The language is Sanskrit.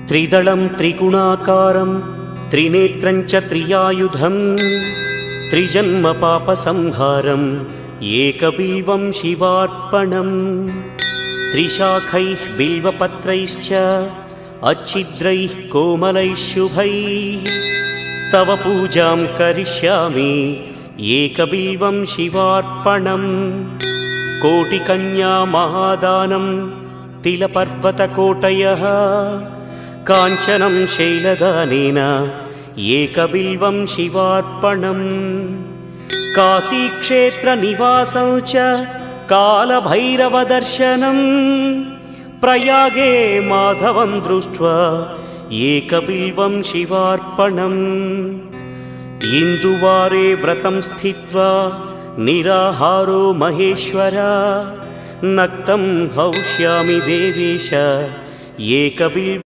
त्रिदलं त्रिगुणाकारं त्रिनेत्रं च त्रियायुधं त्रिजन्म पापसंहारं एकबिल्वं शिवार्पणम् त्रिशाखैः बिल्वपत्रैश्च अच्छिद्रैः कोमलैः शुभैः तव पूजां करिष्यामि एकबिल्वं शिवार्पणम् कोटिकन्या महादानं तिलपर्वतकोटयः काञ्चनं शैलदानेन एकबिल्वं शिवार्पणम् काशीक्षेत्रनिवासं च कालभैरवदर्शनं प्रयागे माधवं दृष्ट्वा एकबिल्वं शिवार्पणम् इन्दुवारे व्रतं स्थित्वा निराहारो महेश्वर नक्तं हौष्यामि देवेश एकबिल्वं